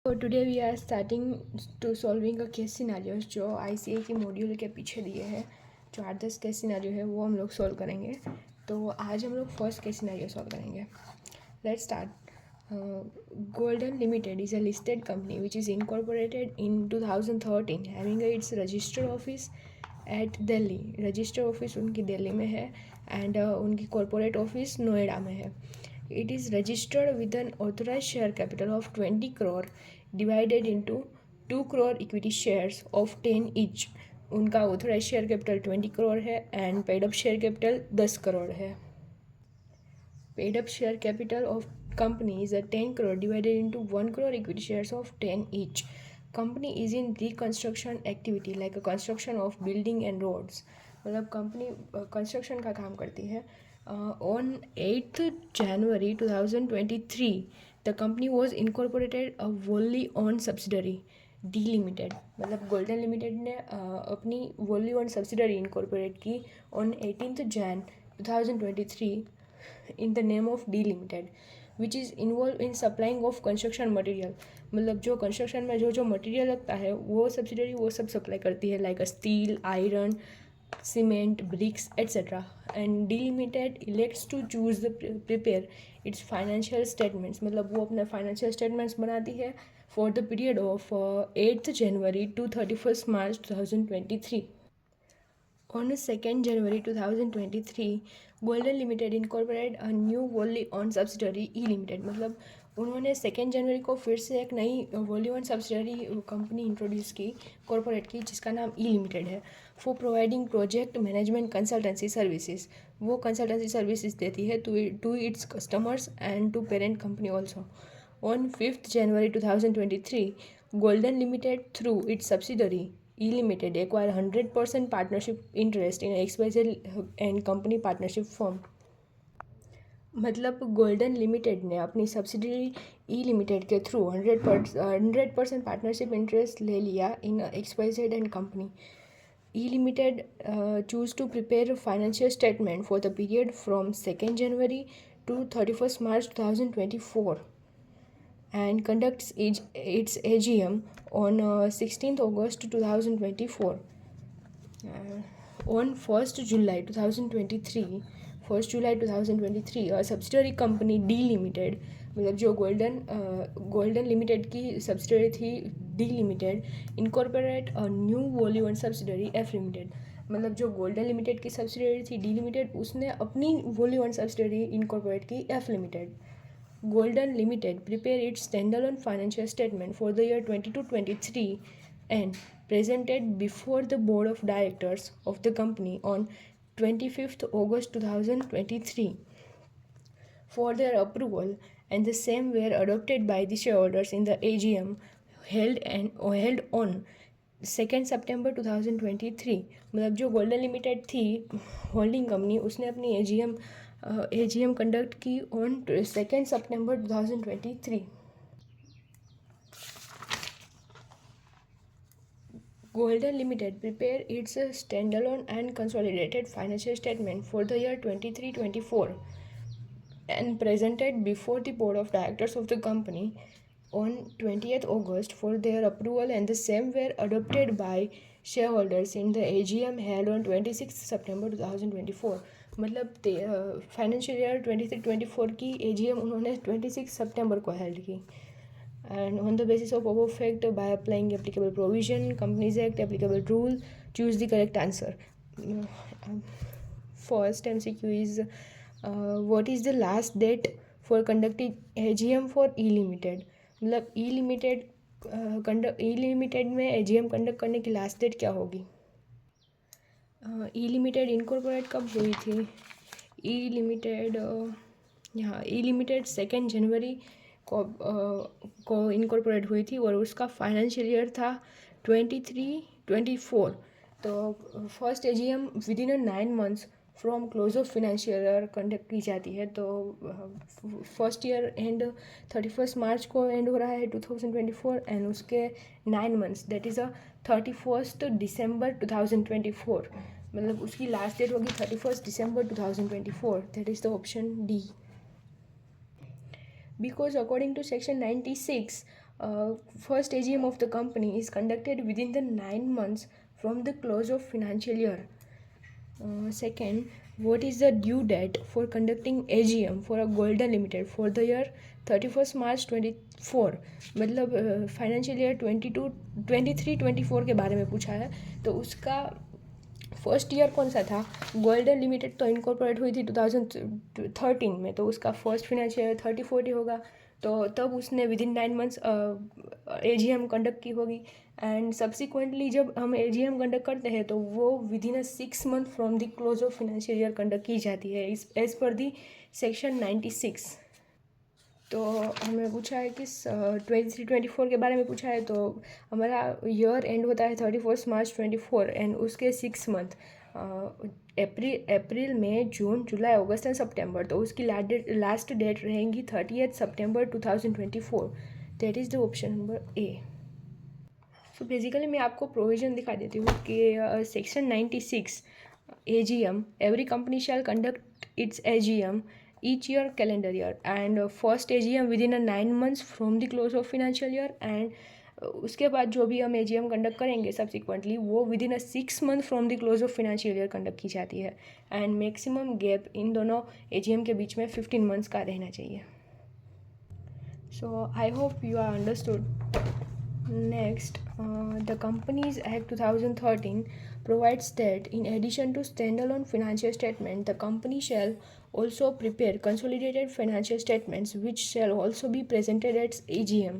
For today we are starting to solving a case scenarios जो ICA की module के पीछे दिए हैं। जो 8-10 केस सिनेरियो है वो हम लोग सॉल्व करेंगे। तो आज हम लोग फर्स्ट केस सिनेरियो सॉल्व करेंगे। Let's start. Golden Limited is a listed company which is incorporated in 2013 having its registered office at Delhi. Register office उनकी दिल्ली में है एंड उनकी कॉरपोरेट ऑफिस नोएडा में है। It is registered with an authorized share capital of 20 crore divided into 2 crore equity shares of 10 each. उनका authorise share capital 20 crore है and paid up share capital 10 crore है। Paid up share capital of company is 10 crore divided into 1 crore equity shares of 10 each. Company is in reconstruction activity like a construction of building and roads. मतलब company construction का काम करती है. On 8th January 2023, the company was incorporated a wholly owned subsidiary D Limited. मतलब golden limited ने अपनी wholly owned subsidiary incorporate की on 18th Jan 2023 in the name of D Limited, which is involved in supplying of construction material. मतलब जो construction में जो जो material लगता है वो सब्सिडरी वो सब सप्लाई करती है like steel, iron, cement, bricks, etc. And D Limited elects to choose the prepare its financial statements. मतलब वो अपने financial statements बनाती है for the period of 8th January to 31st March 2023. On 2nd January 2023, Golden Limited incorporated a new wholly owned subsidiary E Limited. मतलब उन्होंने 2 जनवरी को फिर से एक नई wholly owned subsidiary company introduce की कॉरपोरेट की जिसका नाम ई लिमिटेड है for providing project management consultancy services. वो कंसल्टेंसी सर्विसेज देती है to its customers and to parent company also. On 5th January 2023, Golden Limited through its subsidiary E Limited acquired 100% partnership interest in XYZ and company partnership firm. मतलब golden limited ने अपनी subsidiary ई limited के through 100% partnership interest ले लिया इन XYZ and company. E Limited choose to prepare a financial statement for the period from 2nd January to 31st March 2024 and conducts its AGM on 16th August 2024. On 1st July 2023, a subsidiary company D Limited, मतलब जो golden limited की subsidiary थी D limited, incorporate a new wholly owned subsidiary F limited. मतलब जो golden limited की subsidiary थी D limited उसने अपनी wholly owned सब्सिडरी इनकॉर्पोरेट की F limited. Golden Limited prepare its standalone financial statement for the year 22-23 and presented before the board of directors of the company on 25th August 2023 for their approval, and the same were adopted by the shareholders in the AGM held on 2nd September 2023. मतलब जो golden limited थी holding company उसने अपनी AGM conduct की on 2nd September 2023. Golden Limited prepare its standalone and consolidated financial statement for the year 23-24 and presented before the board of directors of the company on 20th August for their approval, and the same were adopted by shareholders in the AGM held on 26th September 2024. मतलब financial year 23-24 की AGM उन्होंने 26 सितंबर को held की. And on the basis of above fact, by applying applicable provision, Companies Act, applicable rule, choose the correct answer. First MCQ is what is the last date for conducting AGM for E Limited. मतलब E Limited में AGM conduct करने की last date क्या होगी. ई limited incorporate कब हुई थी. ई limited यहाँ ई लिमिटेड 2 जनवरी को इनकॉर्पोरेट हुई थी और उसका फाइनेंशियल ईयर था 23-24. तो first AGM with in 9 months from close of financial year conduct की जाती है. तो फर्स्ट ईयर एंड 31st मार्च को एंड हो रहा है 2024 एंड उसके 9 months that is 31st December 2024. मतलब उसकी लास्ट डेट होगी 31st December 2024. That is the option D. Because according to section 96 first AGM of the company is conducted within the 9 months from the close of financial year. Second, what is the due date for conducting AGM for a Golden Limited for the year 31st March 24? मतलब financial year 23-24 के बारे में पूछा है. तो उसका first year कौन सा था? गोल्डन लिमिटेड तो इनकॉर्पोरेट हुई थी 2013 में, तो उसका फर्स्ट फाइनेंशियल ईयर 30-40 होगा. तो तब उसने with in 9 months AGM conduct की होगी. एंड सब्सिक्वेंटली जब हम AGM कंडक्ट करते हैं तो वो with in 6 month from the close of financial year conduct की जाती है एज पर दी सेक्शन 96. तो हमें पूछा है कि 23-24 के बारे में पूछा है. तो हमारा ईयर एंड होता है 31st March 24 एंड उसके 6 month April May June July August and सितंबर. तो उसकी लास्ट डेट रहेंगी 30th September 2024. That is the option number A. So basically मैं आपको प्रोविज़न दिखा देती हूँ कि section 96 AGM, every company shall conduct it's AGM each year calendar year and first AGM within a 9 months from the close of financial year and उसके बाद जो भी हम AGM कंडक्ट करेंगे सब्सिक्वेंटली वो with in 6 month from the close of financial year conduct की जाती है. एंड मैक्सिमम गैप इन दोनों AGM के बीच में 15 months का रहना चाहिए. So I hope you are understood. Next, the Companies Act 2013 provides that in addition to standalone financial statement, the company shall also prepare consolidated financial statements which shall also be presented at AGM.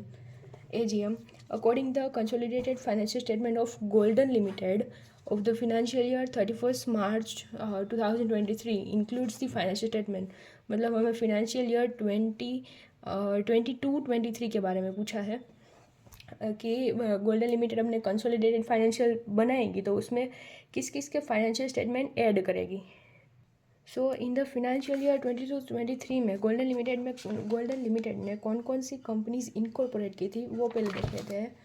According the consolidated financial statement of Golden Limited of the financial year 31st March 2023 includes the financial statement. मतलब हमें financial year 22-23 के बारे में पूछा है कि golden limited अपने consolidated financial बनाएगी तो उसमें किस किस के फाइनेंशियल स्टेटमेंट ऐड करेगी. सो इन द फाइनेंशियल ईयर 22-23 में गोल्डन लिमिटेड ने कौन कौन सी कंपनीज इनकॉर्पोरेट की थी वो पहले देख लेते हैं.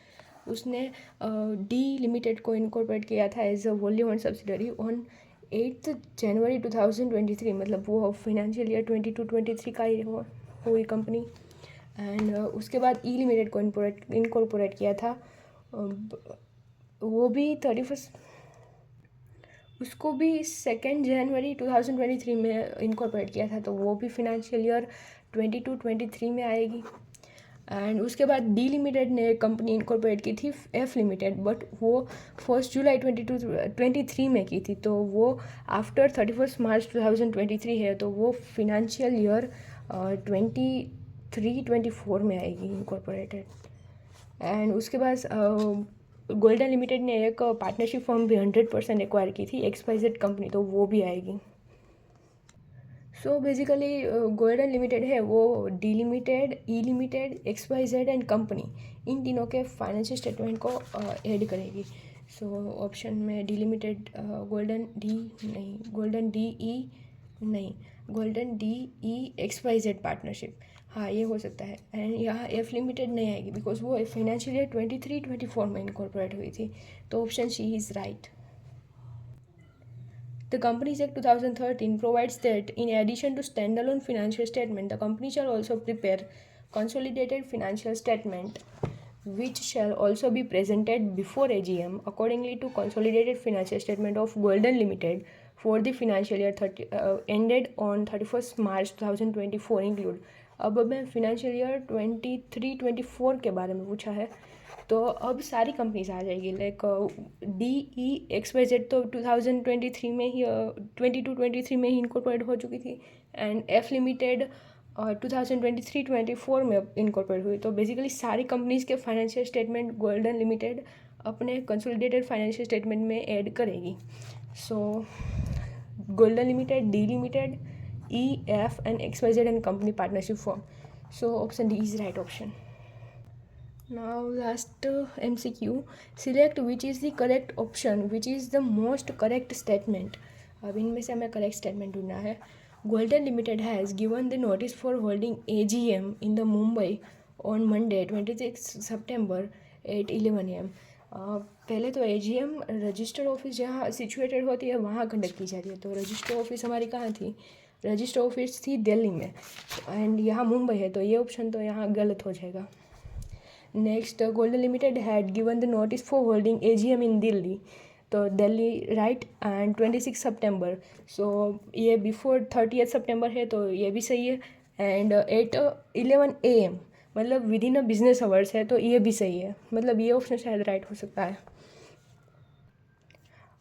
उसने डी लिमिटेड को इनकॉर्पोरेट किया था as a volume and subsidiary on 8th January 2023. मतलब वो फाइनेंशियल ईयर 22-23 का ही हुई कंपनी. एंड उसके बाद ई लिमिटेड को इनकॉर्पोरेट किया था. वो भी 31st, उसको भी 2nd January 2023 में इनकॉर्पोरेट किया था. तो वो भी फाइनेंशियल ईयर 22-23 में आएगी. एंड उसके बाद डी लिमिटेड ने कंपनी इनकॉर्पोरेट की थी एफ लिमिटेड, बट वो 1st July 2023 में की थी. तो वो आफ्टर 31st March 2023 है. तो वो फाइनेंशियल ईयर 23-24 में आएगी इनकॉर्पोरेटेड. एंड उसके बाद गोल्डन लिमिटेड ने एक पार्टनरशिप फॉर्म भी 100% एक्वायर की थी XYZ कंपनी, तो वो भी आएगी. सो बेसिकली गोल्डन लिमिटेड है वो D limited, E limited, XYZ and company इन तीनों के फाइनेंशियल स्टेटमेंट को ऐड करेगी. सो ऑप्शन में डी लिमिटेड, गोल्डन डी नहीं, गोल्डन डी ई नहीं, golden D E XYZ partnership, हाँ ये हो सकता है. एंड यहाँ एफ लिमिटेड नहीं आएगी बिकॉज वो फाइनेंशियल ईयर 23-24 में इनकॉर्पोरेट हुई थी. तो option C is right. The Companies Act 2013 provides that in addition to standalone financial statement, the company shall also prepare consolidated financial statement which shall also be presented before AGM. Accordingly to consolidated financial statement of Golden Limited for the financial year ended on 31st March 2024 include. अब मैं financial year 23-24 के बारे में पूछा है. तो अब सारी कंपनीज आ जाएगी. लाइक DEXYZ तो 2023 में ही 22-23 में ही इनकॉर्पोरेट हो चुकी थी. एंड एफ लिमिटेड 2023-24 में इनकॉर्पोरेट हुई. तो बेसिकली सारी कंपनीज के फाइनेंशियल स्टेटमेंट गोल्डन लिमिटेड अपने कंसोलिडेटेड फाइनेंशियल स्टेटमेंट में ऐड करेगी. सो golden limited, D limited, EF and XYZ and company partnership form. So option D is right option. Now last MCQ, select which is the correct option, which is the most correct statement. अब इनमें से हमें correct statement ढूंढना है. Golden Limited has given the notice for holding AGM in the Mumbai on Monday 26 September at 11 AM. पहले तो AGM register office जहाँ situated होती है वहाँ कंडक्ट की जाती है. तो रजिस्टर ऑफिस हमारी कहाँ थी? रजिस्टर ऑफिस थी दिल्ली में एंड यहाँ मुंबई है. तो ये ऑप्शन तो यहाँ गलत हो जाएगा. Next, golden limited had given the notice for holding AGM in Delhi, तो दिल्ली राइट, एंड 26 सितंबर, सो ये बिफोर 30 सितंबर है, तो ये भी सही है। एंड 8:11 AM, मतलब with in a business hours है, तो ये भी सही है, मतलब ये ऑप्शन शायद राइट हो सकता है।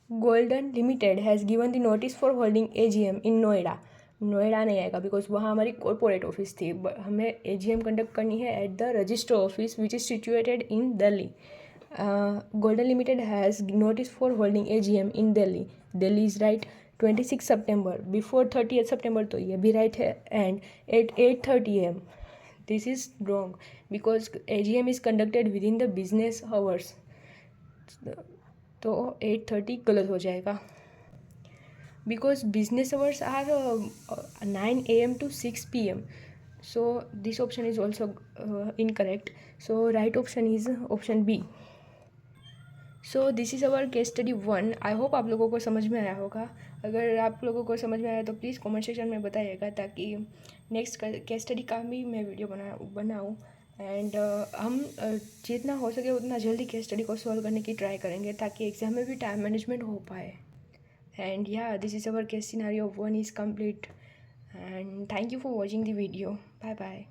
Golden limited has given the notice for holding AGM इन नोएडा, नोएडा नहीं आएगा बिकॉज वहाँ हमारी कॉरपोरेट ऑफिस थी, हमें AGM कंडक्ट करनी है at the register office which is situated in Delhi. Golden limited has notice for holding AGM in Delhi, Delhi is right. 26 सितंबर before 30 सितंबर, तो ये भी राइट है। And at 8:30 AM, this is wrong because AGM is conducted within the business hours, तो 8:30 गलत हो जाएगा because business hours are 9 AM to 6 PM, so this option is also incorrect, so right option is option B. So this is our case study 1। I hope आप लोगों को समझ में आया होगा। अगर आप लोगों को समझ में आया तो प्लीज़ कमेंट सेक्शन में बताइएगा, ताकि नेक्स्ट केस स्टडी का भी मैं वीडियो बनाऊँ। एंड हम जितना हो सके उतना जल्दी केस स्टडी को सॉल्व करने की ट्राई करेंगे, ताकि एग्ज़ाम में भी टाइम मैनेजमेंट हो पाए। And yeah, this is our case scenario 1 is complete, and thank you for watching the video. Bye bye.